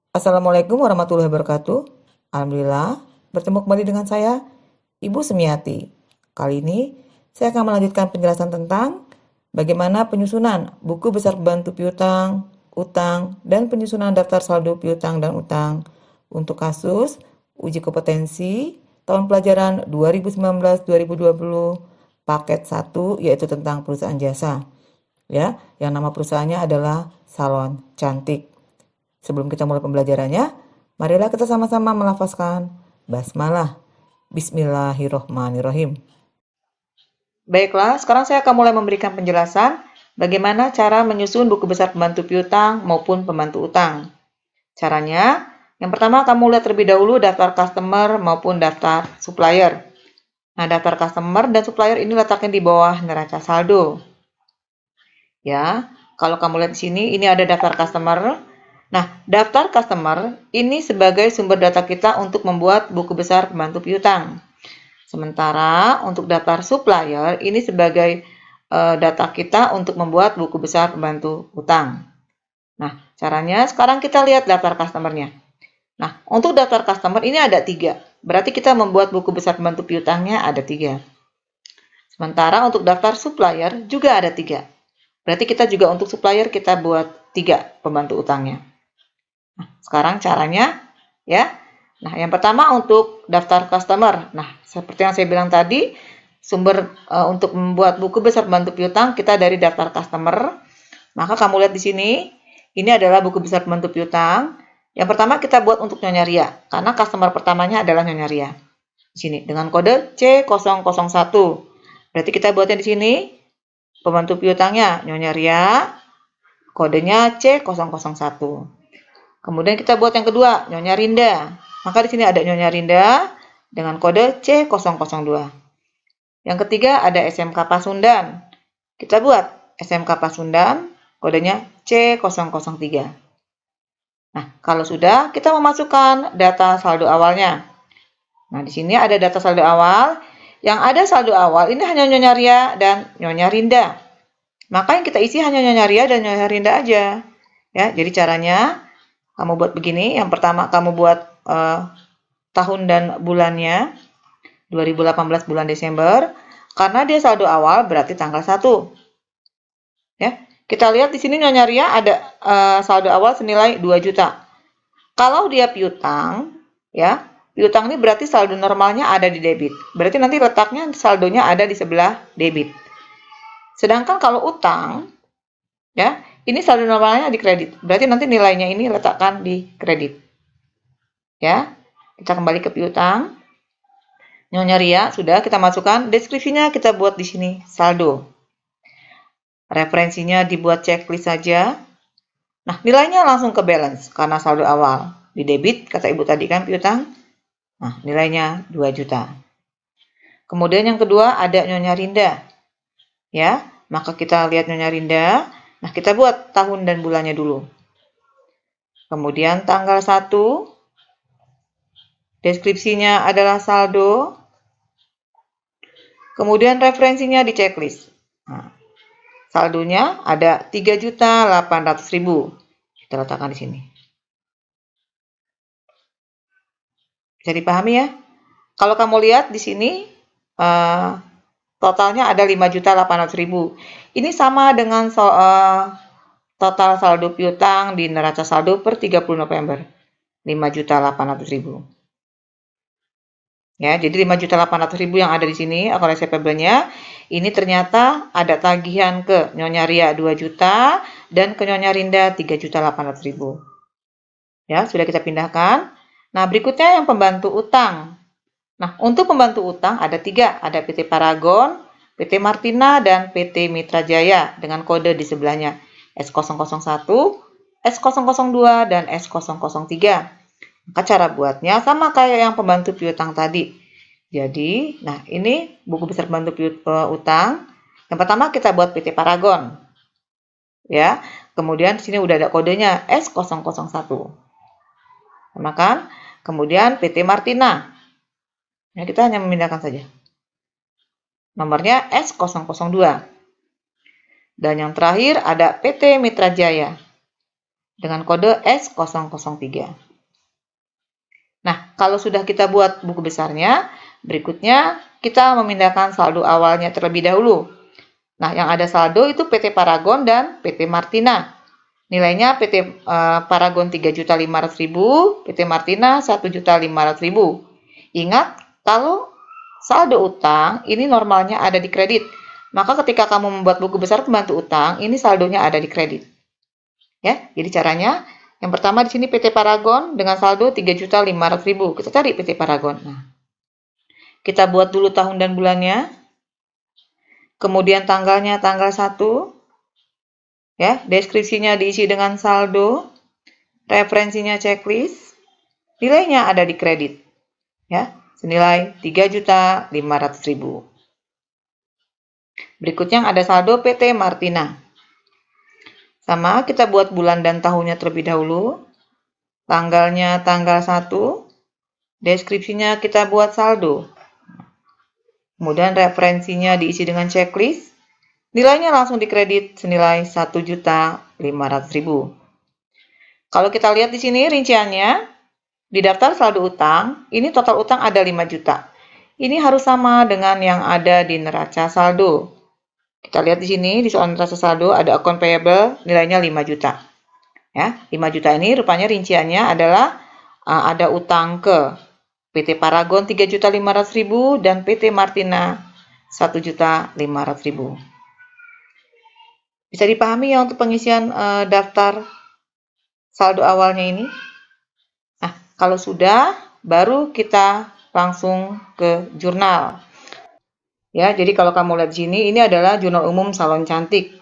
Assalamualaikum warahmatullahi wabarakatuh. Alhamdulillah, bertemu kembali dengan saya, Ibu Semiati. Kali ini, saya akan melanjutkan penjelasan tentang bagaimana penyusunan buku besar pembantu piutang, utang, dan penyusunan daftar saldo piutang dan utang untuk kasus uji kompetensi tahun pelajaran 2019-2020 paket 1 yaitu tentang perusahaan jasa. Ya, yang nama perusahaannya adalah Salon Cantik. Sebelum kita mulai pembelajarannya, marilah kita sama-sama melafazkan basmalah. Bismillahirrohmanirrohim. Baiklah, sekarang saya akan mulai memberikan penjelasan bagaimana cara menyusun buku besar pembantu piutang maupun pembantu utang. Caranya, yang pertama kamu lihat terlebih dahulu daftar customer maupun daftar supplier. Nah, daftar customer dan supplier ini letaknya di bawah neraca saldo. Ya, kalau kamu lihat di sini, ini ada daftar customer. Nah, daftar customer ini sebagai sumber data kita untuk membuat buku besar pembantu piutang. Sementara untuk daftar supplier ini sebagai data kita untuk membuat buku besar pembantu utang. Nah, caranya sekarang kita lihat daftar customer-nya. Nah, untuk daftar customer ini ada 3. Berarti kita membuat buku besar pembantu piutangnya ada 3. Sementara untuk daftar supplier juga ada 3. Berarti kita juga untuk supplier kita buat 3 pembantu utangnya. Nah, sekarang caranya ya. Nah, yang pertama untuk daftar customer. Nah, seperti yang saya bilang tadi, sumber untuk membuat buku besar pembantu piutang kita dari daftar customer. Maka kamu lihat di sini, ini adalah buku besar pembantu piutang. Yang pertama kita buat untuk Nyonya Ria, karena customer pertamanya adalah Nyonya Ria. Di sini dengan kode C001. Berarti kita buatnya di sini pembantu piutangnya Nyonya Ria, kodenya C001. Kemudian kita buat yang kedua, Nyonya Rinda. Maka di sini ada Nyonya Rinda dengan kode C002. Yang ketiga ada SMK Pasundan. Kita buat SMK Pasundan, kodenya C003. Nah, kalau sudah, kita memasukkan data saldo awalnya. Nah, di sini ada data saldo awal. Yang ada saldo awal ini hanya Nyonya Ria dan Nyonya Rinda. Maka yang kita isi hanya Nyonya Ria dan Nyonya Rinda aja. Ya, jadi caranya kamu buat begini. Yang pertama kamu buat tahun dan bulannya 2018 bulan Desember. Karena dia saldo awal berarti tanggal 1. Ya, kita lihat di sini Nyonya Ria ada saldo awal senilai 2 juta. Kalau dia piutang, ya, piutang ini berarti saldo normalnya ada di debit. Berarti nanti letaknya saldonya ada di sebelah debit. Sedangkan kalau utang, ya, ini saldo normalnya di kredit. Berarti nanti nilainya ini letakkan di kredit. Ya, kita kembali ke piutang. Nyonya Ria sudah kita masukkan. Deskripsinya kita buat di sini saldo. Referensinya dibuat checklist saja. Nah, nilainya langsung ke balance karena saldo awal. Di debit, kata Ibu tadi kan piutang. Nah, nilainya 2 juta. Kemudian yang kedua ada Nyonya Rinda. Ya, maka kita lihat Nyonya Rinda. Nah, kita buat tahun dan bulannya dulu. Kemudian tanggal 1. Deskripsinya adalah saldo. Kemudian referensinya di checklist. Nah, saldonya ada 3.800.000. Kita letakkan di sini. Bisa dipahami ya? Kalau kamu lihat di sini totalnya ada 5.800.000. Ini sama dengan total saldo piutang di neraca saldo per 30 November. 5.800.000. Ya, jadi 5.800.000 yang ada di sini akun receivable-nya ini ternyata ada tagihan ke Nyonya Ria 2 juta dan ke Nyonya Rinda 3.800.000. Ya, sudah kita pindahkan. Nah, berikutnya yang pembantu utang. Nah, untuk pembantu utang ada 3, ada PT Paragon, PT Martina, dan PT Mitra Jaya dengan kode di sebelahnya S001, S002, dan S003. Maka cara buatnya sama kayak yang pembantu piutang tadi. Jadi, nah ini buku besar pembantu utang. Yang pertama kita buat PT Paragon. Ya, kemudian di sini udah ada kodenya S001. Samakan. Kemudian PT Martina. Ya, kita hanya memindahkan saja. Nomornya S002. Dan yang terakhir ada PT Mitra Jaya. dengan kode S003. Nah, kalau sudah kita buat buku besarnya, berikutnya kita memindahkan saldo awalnya terlebih dahulu. Nah, yang ada saldo itu PT Paragon dan PT Martina. Nilainya PT Paragon 3.500.000, PT Martina 1.500.000. Ingat, kalau saldo utang ini normalnya ada di kredit. Maka ketika kamu membuat buku besar pembantu utang, ini saldonya ada di kredit. Ya, jadi caranya yang pertama di sini PT Paragon dengan saldo 3.500.000. Kita cari PT Paragon. Nah, kita buat dulu tahun dan bulannya. Kemudian tanggalnya tanggal 1. Ya, deskripsinya diisi dengan saldo. Referensinya checklist. Nilainya ada di kredit. Ya, senilai 3.500.000. Berikutnya ada saldo PT Martina. Sama, kita buat bulan dan tahunnya terlebih dahulu. Tanggalnya tanggal 1. Deskripsinya kita buat saldo. Kemudian referensinya diisi dengan checklist. Nilainya langsung dikredit senilai 1.500.000. Kalau kita lihat di sini rinciannya, di daftar saldo utang, ini total utang ada 5 juta. Ini harus sama dengan yang ada di neraca saldo. Kita lihat di sini, di soal neraca saldo ada account payable, nilainya 5 juta. Ya, 5 juta ini rupanya rinciannya adalah ada utang ke PT Paragon 3.500.000 dan PT Martina 1.500.000. Bisa dipahami ya untuk pengisian daftar saldo awalnya ini? Nah, kalau sudah, baru kita langsung ke jurnal. Ya, jadi kalau kamu lihat di sini, ini adalah jurnal umum salon cantik.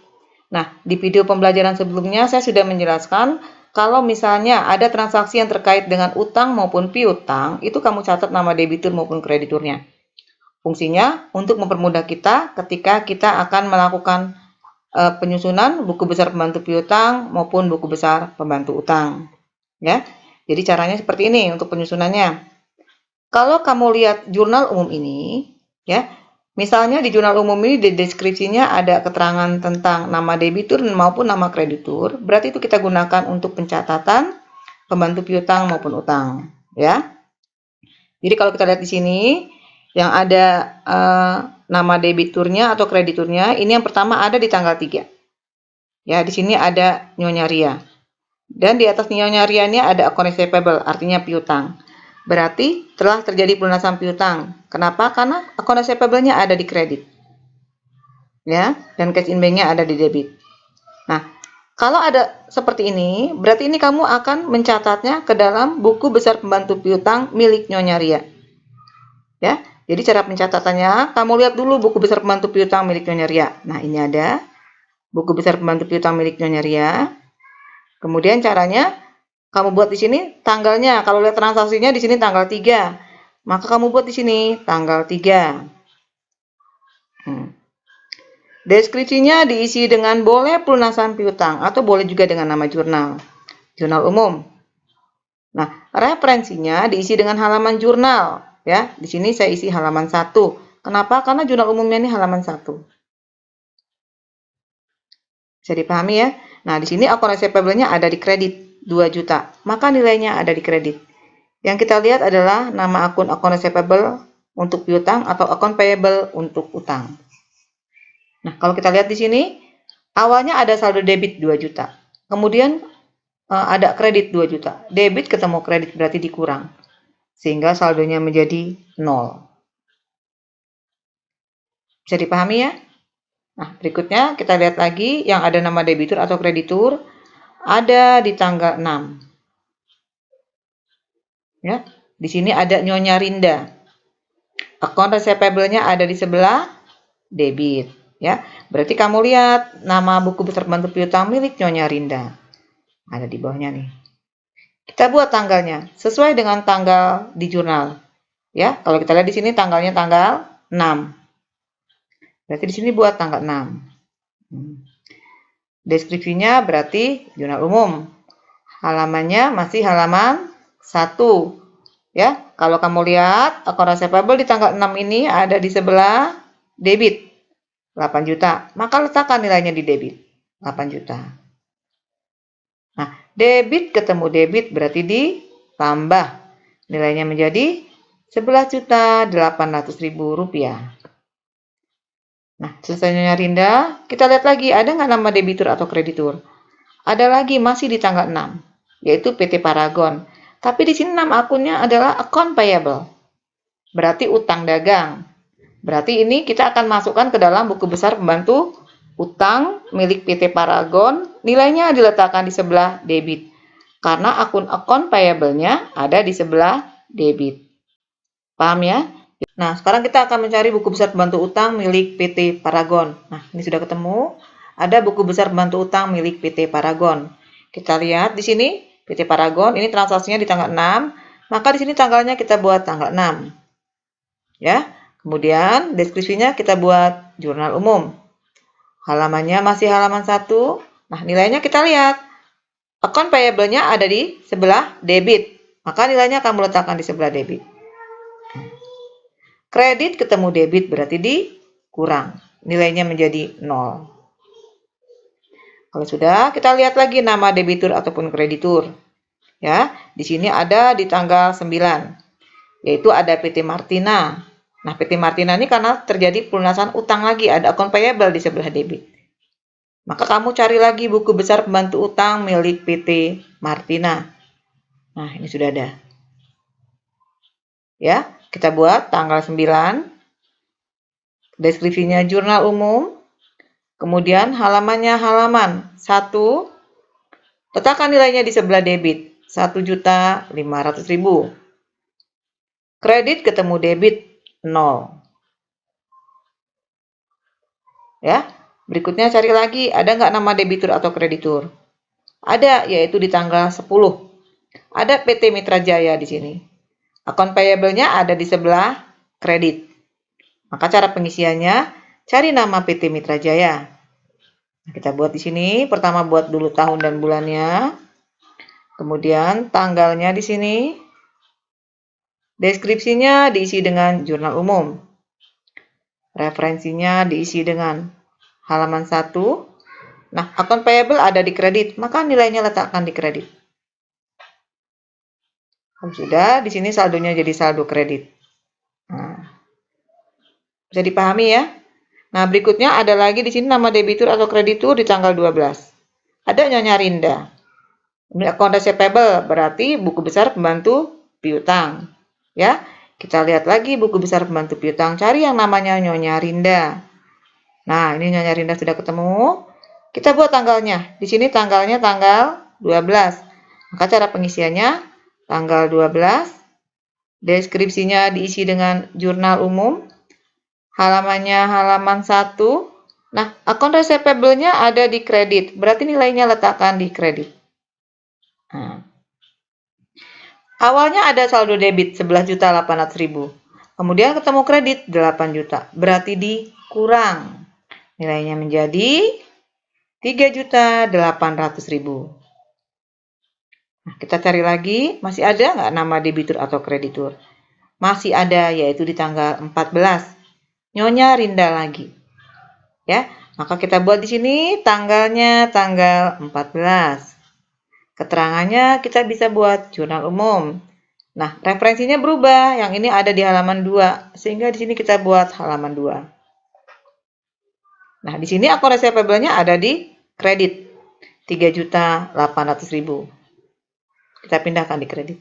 Nah, di video pembelajaran sebelumnya saya sudah menjelaskan kalau misalnya ada transaksi yang terkait dengan utang maupun piutang, itu kamu catat nama debitur maupun krediturnya. Fungsinya untuk mempermudah kita ketika kita akan melakukan penyusunan buku besar pembantu piutang maupun buku besar pembantu utang. Ya, jadi caranya seperti ini untuk penyusunannya. Kalau kamu lihat jurnal umum ini, ya, misalnya di jurnal umum ini di deskripsinya ada keterangan tentang nama debitur maupun nama kreditur, berarti itu kita gunakan untuk pencatatan pembantu piutang maupun utang, ya. Jadi kalau kita lihat di sini yang ada nama debiturnya atau krediturnya, ini yang pertama ada di tanggal 3. Ya, di sini ada Nyonya Ria. Dan di atas Nyonya Ria ini ada account receivable, artinya piutang. Berarti telah terjadi pelunasan piutang. Kenapa? Karena account receivable-nya ada di kredit. Ya, dan cash in bank-nya ada di debit. Nah, kalau ada seperti ini, berarti ini kamu akan mencatatnya ke dalam buku besar pembantu piutang milik Nyonya Ria. Ya, jadi cara pencatatannya, kamu lihat dulu buku besar pembantu piutang milik Nyonya Ria. Nah, ini ada buku besar pembantu piutang milik Nyonya Ria. Kemudian caranya kamu buat di sini tanggalnya. Kalau lihat transaksinya di sini tanggal 3. Maka kamu buat di sini tanggal 3. Deskripsinya diisi dengan boleh pelunasan piutang atau boleh juga dengan nama jurnal. Jurnal umum. Nah, referensinya diisi dengan halaman jurnal. Ya, di sini saya isi halaman 1. Kenapa? Karena jurnal umumnya ini halaman 1. Bisa dipahami ya? Nah, di sini account receivable-nya ada di kredit 2 juta. Maka nilainya ada di kredit. Yang kita lihat adalah nama akun account receivable untuk piutang atau account payable untuk utang. Nah, kalau kita lihat di sini, awalnya ada saldo debit 2 juta. Kemudian ada kredit 2 juta. Debit ketemu kredit berarti dikurang. Sehingga saldonya menjadi 0. Bisa dipahami ya? Nah, berikutnya kita lihat lagi yang ada nama debitur atau kreditur ada di tanggal 6. Ya, di sini ada Nyonya Rinda. Account receivable-nya ada di sebelah debit. Ya, berarti kamu lihat nama buku besar pembantu piutang milik Nyonya Rinda. Ada di bawahnya nih. Kita buat tanggalnya sesuai dengan tanggal di jurnal. Ya, kalau kita lihat di sini tanggalnya tanggal 6. Berarti di sini buat tanggal 6. Deskripsinya berarti jurnal umum. Halamannya masih halaman 1. Ya, kalau kamu lihat account receivable di tanggal 6 ini ada di sebelah debit 8 juta. Maka letakkan nilainya di debit 8 juta. Nah, Debit ketemu debit berarti ditambah. Nilainya menjadi Rp11.800.000. Nah, selesai Nyonya Rinda, kita lihat lagi ada nggak nama debitur atau kreditur? Ada lagi, masih di tanggal 6, yaitu PT Paragon. Tapi di sini nama akunnya adalah account payable, berarti utang dagang. Berarti ini kita akan masukkan ke dalam buku besar pembantu utang milik PT Paragon, nilainya diletakkan di sebelah debit. Karena akun account payable-nya ada di sebelah debit. Paham ya? Nah, sekarang kita akan mencari buku besar pembantu utang milik PT Paragon. Nah, ini sudah ketemu. Ada buku besar pembantu utang milik PT Paragon. Kita lihat di sini, PT Paragon, ini transaksinya di tanggal 6. Maka di sini tanggalnya kita buat tanggal 6. Ya. Kemudian, deskripsinya kita buat jurnal umum. Halamannya masih halaman 1. Nah, nilainya kita lihat. Account payable-nya ada di sebelah debit. Maka nilainya akan meletakkan di sebelah debit. Kredit ketemu debit berarti dikurang. Nilainya menjadi 0. Kalau sudah, kita lihat lagi nama debitur ataupun kreditur. Ya, di sini ada di tanggal 9, yaitu ada PT Martina. Nah, PT Martina ini karena terjadi pelunasan utang lagi, ada account payable di sebelah debit. Maka kamu cari lagi buku besar pembantu utang milik PT Martina. Nah, ini sudah ada. Ya, kita buat tanggal 9. Deskripsinya jurnal umum. Kemudian halamannya halaman 1. Letakkan nilainya di sebelah debit. 1.500.000. Kredit ketemu debit 0. Ya. Berikutnya cari lagi, ada nggak nama debitur atau kreditur? Ada, yaitu di tanggal 10. Ada PT Mitra Jaya di sini. Account payable-nya ada di sebelah kredit. Maka cara pengisiannya, cari nama PT Mitra Jaya. Nah, kita buat di sini, pertama buat dulu tahun dan bulannya. Kemudian tanggalnya di sini. Deskripsinya diisi dengan jurnal umum. Referensinya diisi dengan halaman 1. Nah, account payable ada di kredit, maka nilainya letakkan di kredit. Sudah, di sini saldonya jadi saldo kredit. Nah, bisa dipahami ya? Nah, berikutnya ada lagi di sini nama debitur atau kreditur di tanggal 12. Ada Nyonya Rinda. Ini account receivable, berarti buku besar pembantu piutang. Ya, kita lihat lagi buku besar pembantu piutang, cari yang namanya Nyonya Rinda. Nah, ini Nyonya Rinda sudah ketemu. Kita buat tanggalnya. Di sini tanggalnya tanggal 12. Maka cara pengisiannya tanggal 12. Deskripsinya diisi dengan jurnal umum. Halamannya halaman 1. Nah, akun receivable-nya ada di kredit. Berarti nilainya letakkan di kredit. Nah. Awalnya ada saldo debit 11.800.000. Kemudian ketemu kredit 8 juta. Berarti dikurang. Nilainya menjadi 3.800.000. Nah, kita cari lagi, masih ada nggak nama debitur atau kreditur? Masih ada, yaitu di tanggal 14. Nyonya Rinda lagi. Ya, maka kita buat di sini tanggalnya tanggal 14. Keterangannya kita bisa buat jurnal umum. Nah, referensinya berubah. Yang ini ada di halaman 2, sehingga di sini kita buat halaman 2. Nah, di sini akun receivable-nya ada di kredit 3.800.000. Kita pindahkan di kredit.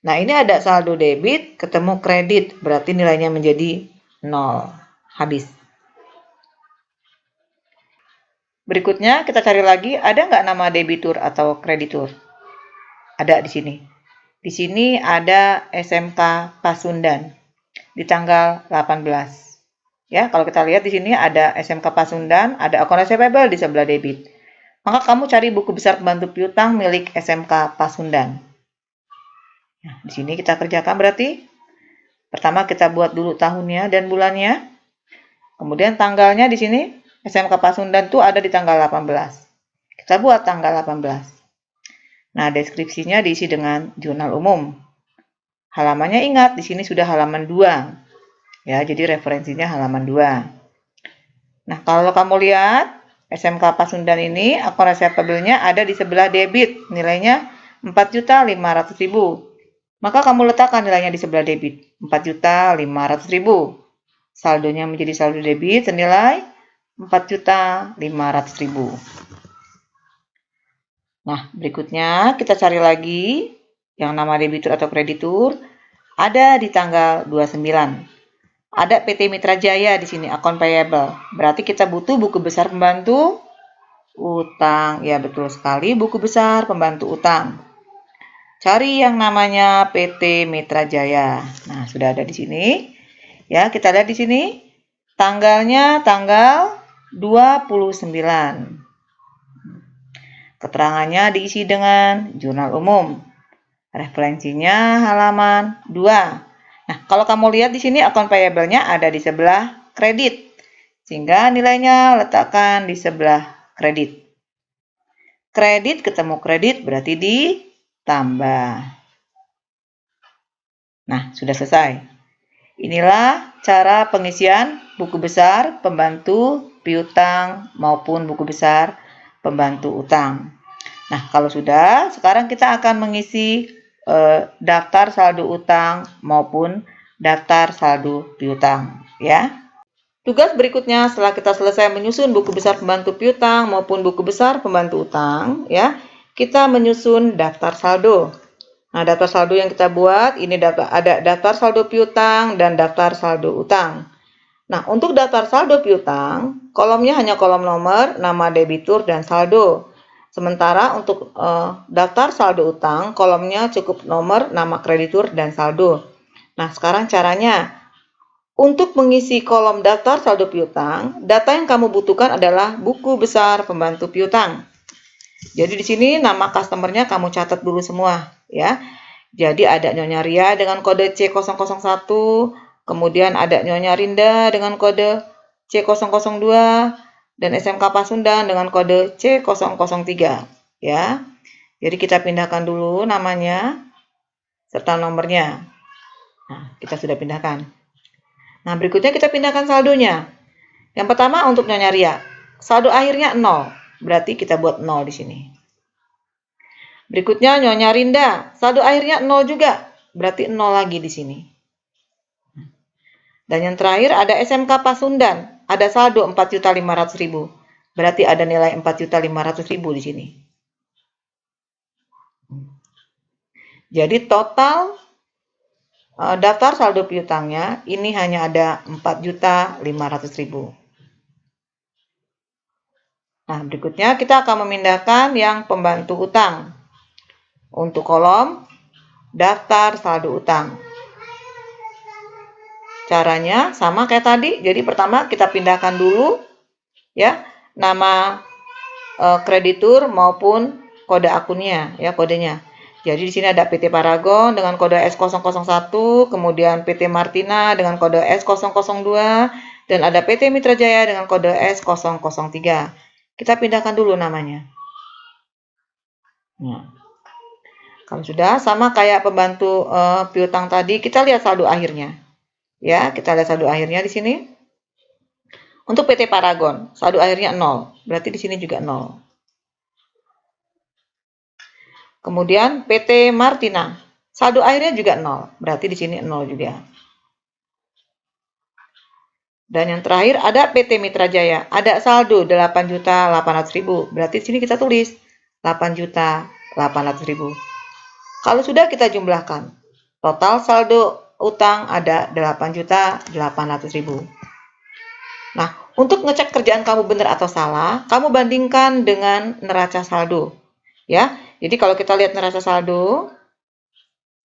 Nah, ini ada saldo debit ketemu kredit, berarti nilainya menjadi 0. Habis. Berikutnya kita cari lagi, ada nggak nama debitur atau kreditur? Ada di sini. Di sini ada SMK Pasundan di tanggal 18. Ya, kalau kita lihat di sini ada SMK Pasundan, ada akun receivable di sebelah debit. Maka kamu cari buku besar pembantu piutang milik SMK Pasundan. Nah, di sini kita kerjakan berarti pertama kita buat dulu tahunnya dan bulannya. Kemudian tanggalnya di sini SMK Pasundan itu ada di tanggal 18. Kita buat tanggal 18. Nah, deskripsinya diisi dengan jurnal umum. Halamannya ingat, di sini sudah halaman 2. Ya, jadi referensinya halaman 2. Nah, kalau kamu lihat, SMK Pasundan ini akun receivable-nya ada di sebelah debit, nilainya 4.500.000. Maka kamu letakkan nilainya di sebelah debit, 4.500.000. Saldonya menjadi saldo debit senilai 4.500.000. Nah, berikutnya kita cari lagi yang nama debitur atau kreditur ada di tanggal 29. Ada PT Mitra Jaya di sini, akun payable. Berarti kita butuh buku besar pembantu utang. Ya, betul sekali, buku besar pembantu utang. Cari yang namanya PT Mitra Jaya. Nah, sudah ada di sini. Ya, kita lihat di sini. Tanggalnya tanggal 29. Keterangannya diisi dengan jurnal umum. Referensinya halaman 2. Nah, kalau kamu lihat di sini akun payable-nya ada di sebelah kredit. Sehingga nilainya letakkan di sebelah kredit. Kredit ketemu kredit berarti ditambah. Nah, sudah selesai. Inilah cara pengisian buku besar pembantu piutang maupun buku besar pembantu utang. Nah, kalau sudah, sekarang kita akan mengisi daftar saldo utang maupun daftar saldo piutang, ya. Tugas berikutnya setelah kita selesai menyusun buku besar pembantu piutang maupun buku besar pembantu utang, ya, kita menyusun daftar saldo. Nah, daftar saldo yang kita buat ini ada daftar saldo piutang dan daftar saldo utang. Nah, untuk daftar saldo piutang, kolomnya hanya kolom nomor, nama debitur dan saldo. Sementara untuk daftar saldo utang, kolomnya cukup nomor, nama kreditur, dan saldo. Nah, sekarang caranya. Untuk mengisi kolom daftar saldo piutang, data yang kamu butuhkan adalah buku besar pembantu piutang. Jadi di sini nama customer-nya kamu catat dulu semua, ya. Jadi ada Nyonya Ria dengan kode C001, kemudian ada Nyonya Rinda dengan kode C002, dan SMK Pasundan dengan kode C003, ya. Jadi kita pindahkan dulu namanya serta nomornya. Nah, kita sudah pindahkan. Nah, berikutnya kita pindahkan saldonya. Yang pertama untuk Nyonya Ria, saldo akhirnya 0, berarti kita buat 0 di sini. Berikutnya Nyonya Rinda, saldo akhirnya 0 juga, berarti 0 lagi di sini. Dan yang terakhir ada SMK Pasundan. Ada saldo 4.500.000. Berarti ada nilai 4.500.000 di sini. Jadi total daftar saldo piutangnya ini hanya ada 4.500.000. Nah, berikutnya kita akan memindahkan yang pembantu utang. Untuk kolom daftar saldo utang. Caranya sama kayak tadi. Jadi pertama kita pindahkan dulu ya nama kreditur maupun kode akunnya, ya, kodenya. Jadi di sini ada PT Paragon dengan kode S001, kemudian PT Martina dengan kode S002, dan ada PT Mitra Jaya dengan kode S003. Kita pindahkan dulu namanya. Nah, kalau sudah sama kayak pembantu piutang tadi, kita lihat saldo akhirnya. Ya, kita lihat saldo akhirnya di sini. Untuk PT Paragon, saldo akhirnya 0. Berarti di sini juga 0. Kemudian PT Martina, saldo akhirnya juga 0. Berarti di sini 0 juga. Dan yang terakhir ada PT Mitra Jaya, ada saldo 8.800.000. Berarti di sini kita tulis 8.800.000. Kalau sudah kita jumlahkan, total saldo utang ada 8.800.000. Nah, untuk ngecek kerjaan kamu benar atau salah, kamu bandingkan dengan neraca saldo. Ya, jadi kalau kita lihat neraca saldo,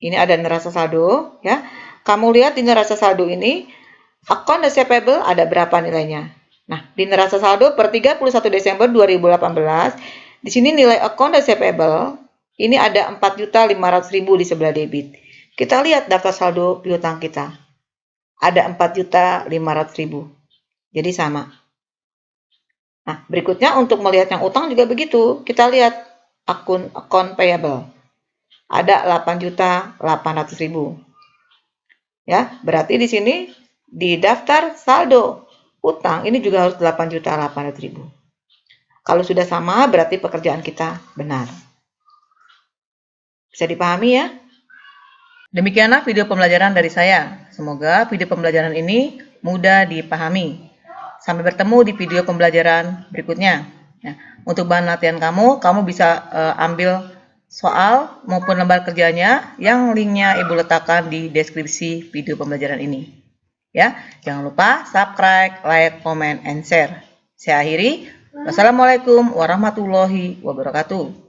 ini ada neraca saldo, ya. Kamu lihat di neraca saldo ini, account receivable ada berapa nilainya? Nah, di neraca saldo per 31 Desember 2018, di sini nilai account receivable ini ada 4.500.000 di sebelah debit. Kita lihat daftar saldo piutang kita. Ada 4.500.000. Jadi sama. Nah, berikutnya untuk melihat yang utang juga begitu. Kita lihat account payable. Ada 8.800.000. Ya, berarti di sini di daftar saldo utang ini juga harus 8.800.000. Kalau sudah sama, berarti pekerjaan kita benar. Bisa dipahami ya? Demikianlah video pembelajaran dari saya. Semoga video pembelajaran ini mudah dipahami. Sampai bertemu di video pembelajaran berikutnya. Nah, untuk bahan latihan kamu bisa ambil soal maupun lembar kerjanya yang linknya Ibu letakkan di deskripsi video pembelajaran ini. Ya, jangan lupa subscribe, like, comment, and share. Saya akhiri. Wassalamualaikum warahmatullahi wabarakatuh.